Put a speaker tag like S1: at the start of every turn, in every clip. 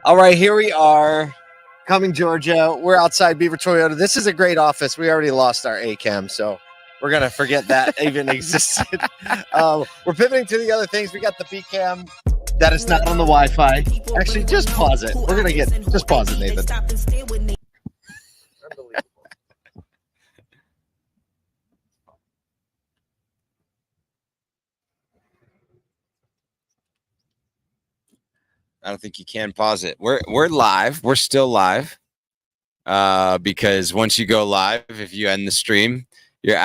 S1: All right, here we are, Cumming, Georgia. We're outside Beaver Toyota. This is a great office. We already lost our A-cam, so we're going to forget that even existed. We're pivoting to the other things. We got the B-cam that is not on the Wi-Fi. Actually, just pause it. We're going to just pause it, Nathan.
S2: I don't think you can pause it. We're live. We're still live. Because once you go live, if you end the stream, you're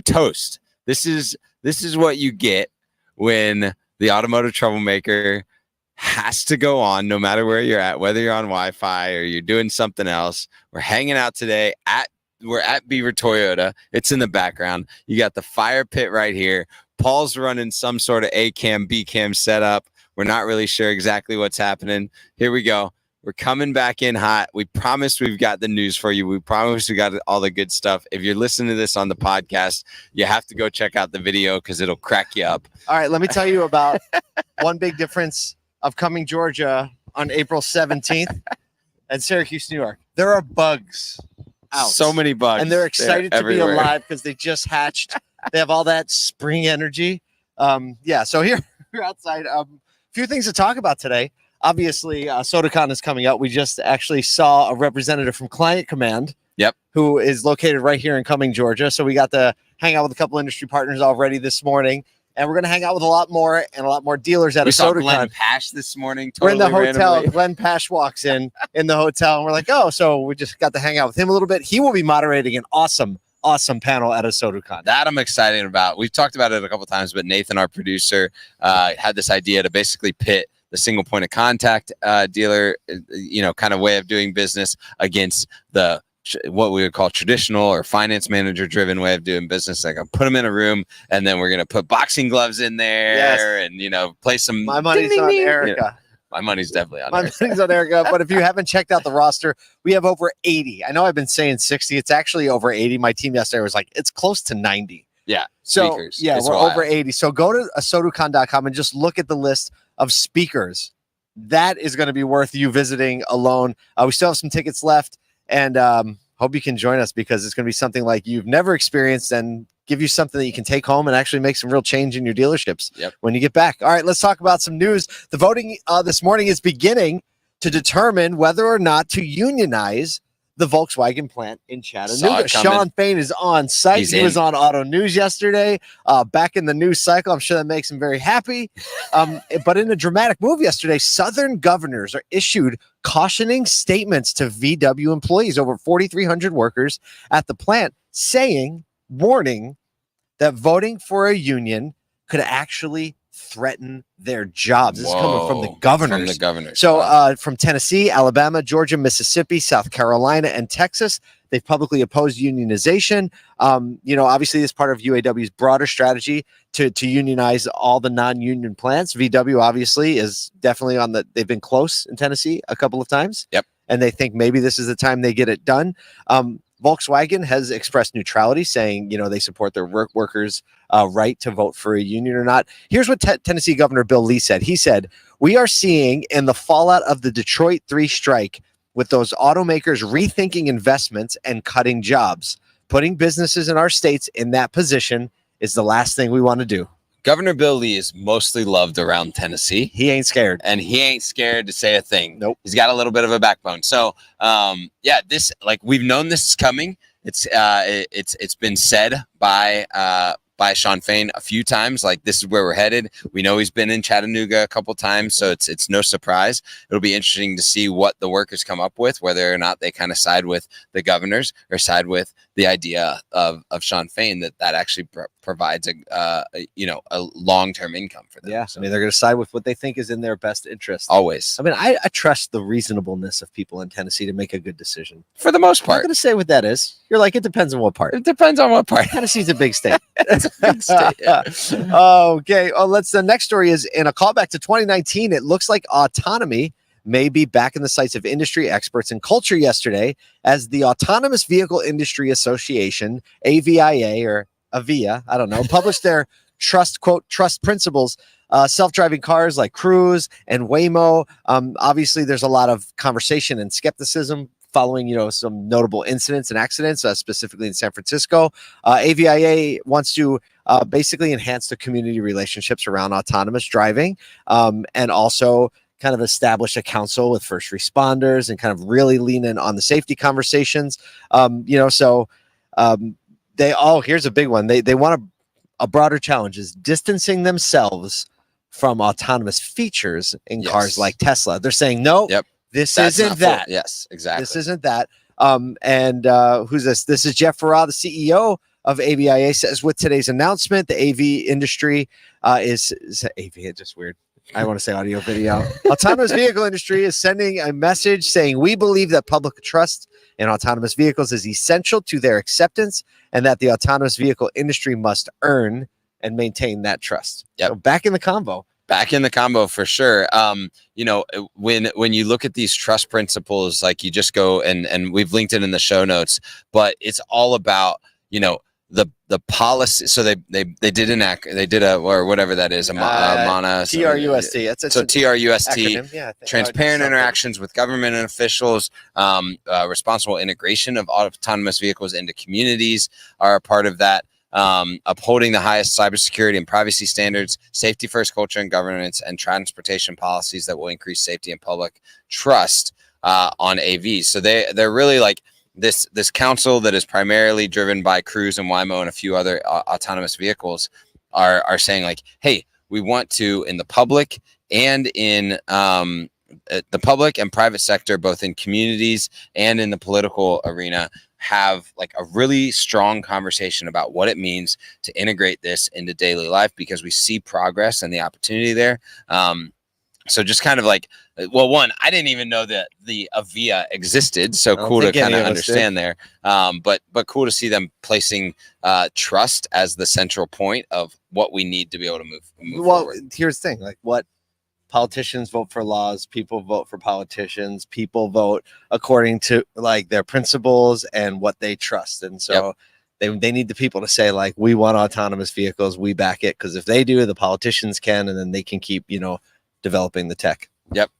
S2: toast. This is what you get when the automotive troublemaker has to go on, no matter where you're at, whether you're on Wi-Fi or you're doing something else. We're hanging out today we're at Beaver Toyota. It's in the background. You got the fire pit right here. Paul's running some sort of A-cam, B-cam setup. We're not really sure exactly what's happening. Here we go. We're coming back in hot. We promised we've got the news for you. We promised we got all the good stuff. If you're listening to this on the podcast, you have to go check out the video because it'll crack you up.
S1: All right, let me tell you about one big difference of Cumming, Georgia on April 17th and Syracuse, New York. There are bugs out.
S2: So many bugs.
S1: And they're excited to be alive because they just hatched. They have all that spring energy. So here we're outside. Few things to talk about today. Obviously, ASOTU CON is coming up. We just actually saw a representative from Client Command, who is located right here in Cumming, Georgia. So we got to hang out with a couple industry partners already this morning, and we're going to hang out with a lot more dealers at ASOTU CON.
S2: Glenn Pash this morning.
S1: We're in the hotel. Randomly. Glenn Pash walks in the hotel, and we're like, oh, so we just got to hang out with him a little bit. He will be moderating an awesome panel at ASOTU CON.
S2: That I'm excited about. We've talked about it a couple of times, but Nathan, our producer, had this idea to basically pit the single point of contact dealer, kind of way of doing business against the what we would call traditional or finance manager driven way of doing business. Like, I'll put them in a room, and then we're going to put boxing gloves in there and, play some.
S1: My money's on Erica.
S2: My money's definitely on
S1: Erica. My money's on Erica. But if you haven't checked out the roster, we have over 80. I know I've been saying 60. It's actually over 80. My team yesterday was like, it's close to 90.
S2: Yeah.
S1: So,
S2: speakers.
S1: Yeah, we're over 80. So go to ASOTUCon.com and just look at the list of speakers. That is going to be worth you visiting alone. We still have some tickets left, and hope you can join us because it's going to be something like you've never experienced and give you something that you can take home and actually make some real change in your dealerships when you get back. All right, let's talk about some news. The voting this morning is beginning to determine whether or not to unionize the Volkswagen plant in Chattanooga. Sean Fain is on site. He was on Auto News yesterday, back in the news cycle. I'm sure that makes him very happy. But in a dramatic move yesterday, Southern governors are issued cautioning statements to VW employees, over 4,300 workers at the plant, warning that voting for a union could actually threaten their jobs. This is coming from the governors. So from Tennessee, Alabama, Georgia, Mississippi, South Carolina, and Texas, they've publicly opposed unionization. Obviously, this is part of UAW's broader strategy to unionize all the non-union plants. VW obviously is definitely they've been close in Tennessee a couple of times. And they think maybe this is the time they get it done. Volkswagen has expressed neutrality, saying, they support their workers' right to vote for a union or not. Here's what Tennessee Governor Bill Lee said. He said, "We are seeing in the fallout of the Detroit 3 strike with those automakers rethinking investments and cutting jobs. Putting businesses in our states in that position is the last thing we want to do."
S2: Governor Bill Lee is mostly loved around Tennessee.
S1: He ain't scared.
S2: And he ain't scared to say a thing.
S1: Nope.
S2: He's got a little bit of a backbone. So, this, we've known this is coming. It's been said by Sean Fain a few times, like, this is where we're headed. We know he's been in Chattanooga a couple times, so it's no surprise. It'll be interesting to see what the workers come up with, whether or not they kind of side with the governors or side with the idea of Sean Fain that actually provides a long-term income for them.
S1: Yeah, so, they're going to side with what they think is in their best interest.
S2: Always.
S1: I trust the reasonableness of people in Tennessee to make a good decision.
S2: For the most part.
S1: I'm not going to say what that is. You're like, it depends on what part.
S2: It depends on what part.
S1: Tennessee's a big state.
S2: It's a big state, yeah.
S1: Okay. The next story is in a callback to 2019. It looks like Autonomy may be back in the sights of industry experts and culture yesterday as the Autonomous Vehicle Industry Association, AVIA or AVIA, I don't know, published their trust principles self-driving cars like Cruise and Waymo. Obviously, there's a lot of conversation and skepticism following, some notable incidents and accidents, specifically in San Francisco. AVIA wants to basically enhance the community relationships around autonomous driving, and also kind of establish a council with first responders and kind of really lean in on the safety conversations. Here's a big one. They want a broader challenge is distancing themselves from autonomous features in cars like Tesla. They're saying, no, this isn't that.
S2: Yes, exactly.
S1: This isn't that. Who's this? This is Jeff Farrar, the CEO of AVIA, says with today's announcement, the AV industry is AV. It's just weird. I want to say audio video. Autonomous vehicle industry is sending a message saying we believe that public trust in autonomous vehicles is essential to their acceptance, and that the autonomous vehicle industry must earn and maintain that trust. So back in the convo.
S2: Back in the combo for sure. When you look at these trust principles, like you just go and we've linked it in the show notes, but it's all about, the policy. So they did a or whatever that is, a MANA.
S1: TRUST.
S2: So TRUST,
S1: acronym,
S2: transparent interactions with government and officials, responsible integration of autonomous vehicles into communities are a part of that. Upholding the highest cybersecurity and privacy standards, safety first culture and governance, and transportation policies that will increase safety and public trust on AVs. So they're really like this council that is primarily driven by Cruise and Waymo and a few other autonomous vehicles are saying like, hey, we want to, in the public and in the public and private sector, both in communities and in the political arena, have like a really strong conversation about what it means to integrate this into daily life, because we see progress and the opportunity there. So just kind of like, well, one, I didn't even know that the Avia existed. So cool to kind of understand there. But cool to see them placing trust as the central point of what we need to be able to move forward.
S1: Here's the thing, like what politicians vote for laws, people vote for politicians, people vote according to like their principles and what they trust. And so they need the people to say like, we want autonomous vehicles, we back it. Because if they do, the politicians can, and then they can keep, developing the tech.
S2: Yep.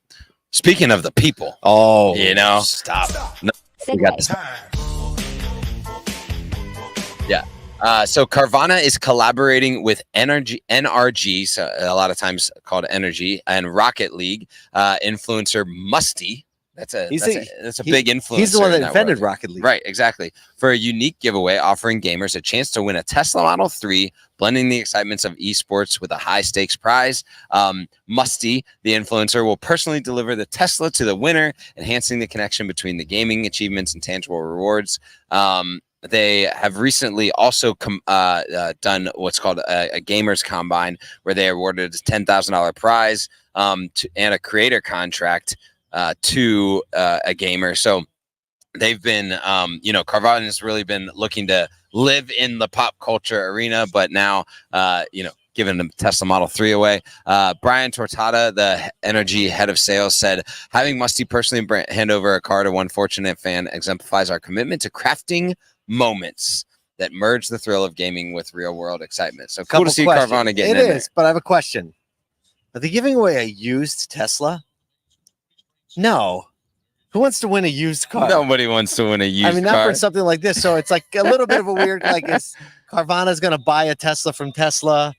S2: Speaking of the people.
S1: Oh,
S2: stop. No, we got this. Yeah. So Carvana is collaborating with NRG, so a lot of times called Energy, and Rocket League influencer Musty. That's a big influencer.
S1: He's the one that invented Rocket League.
S2: Right, exactly. For a unique giveaway offering gamers a chance to win a Tesla Model 3, blending the excitements of esports with a high-stakes prize. Musty, the influencer, will personally deliver the Tesla to the winner, enhancing the connection between the gaming achievements and tangible rewards. They have recently also done what's called a Gamers Combine, where they awarded a $10,000 prize and a creator contract to a gamer. So they've been, Carvana has really been looking to live in the pop culture arena, but now, giving the Tesla Model 3 away. Brian Tortata, the Energy head of sales, said, having Musty personally hand over a car to one fortunate fan exemplifies our commitment to crafting moments that merge the thrill of gaming with real world excitement. So cool to see Carvana getting in there. It is,
S1: but I have a question. Are they giving away a used Tesla? No. Who wants to win a used car?
S2: Nobody wants to win a used car.
S1: I mean, not for something like this. So it's like a little bit of a weird, like, is Carvana's going to buy a Tesla from Tesla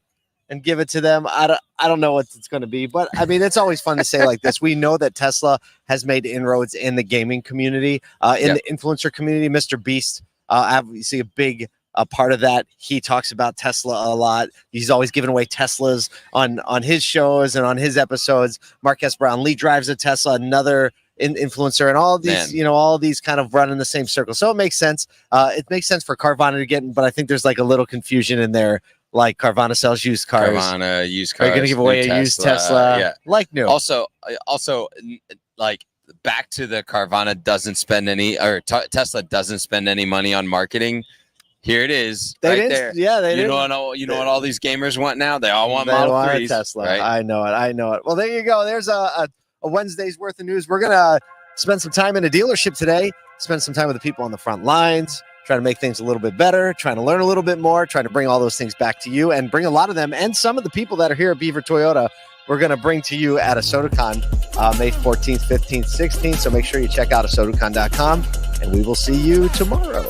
S1: and give it to them? I don't know what it's going to be, but I mean, it's always fun to say like this. We know that Tesla has made inroads in the gaming community, in the influencer community. Mr. Beast, obviously a big part of that. He talks about Tesla a lot. He's always giving away Teslas on his shows and on his episodes. Marquez Brownlee drives a Tesla, another influencer, and all of these, all of these kind of run in the same circle. So it makes sense. It makes sense for Carvana to get, but I think there's like a little confusion in there. Like Carvana sells used cars.
S2: Carvana used cars.
S1: Are you going to give away a used Tesla?
S2: Yeah.
S1: Like new.
S2: Also, like back to the Carvana doesn't spend any, or Tesla doesn't spend any money on marketing. Here it is, right there.
S1: Yeah, they
S2: know what all these gamers want now? They all want Model 3s.
S1: Tesla.
S2: Right?
S1: I know it. Well, there you go. There's a Wednesday's worth of news. We're gonna spend some time in a dealership today. Spend some time with the people on the front lines, trying to make things a little bit better, trying to learn a little bit more, trying to bring all those things back to you and bring a lot of them. And some of the people that are here at Beaver Toyota, we're going to bring to you at ASOTU CON May 14th, 15th, 16th. So make sure you check out ASOTUCON.com, and we will see you tomorrow.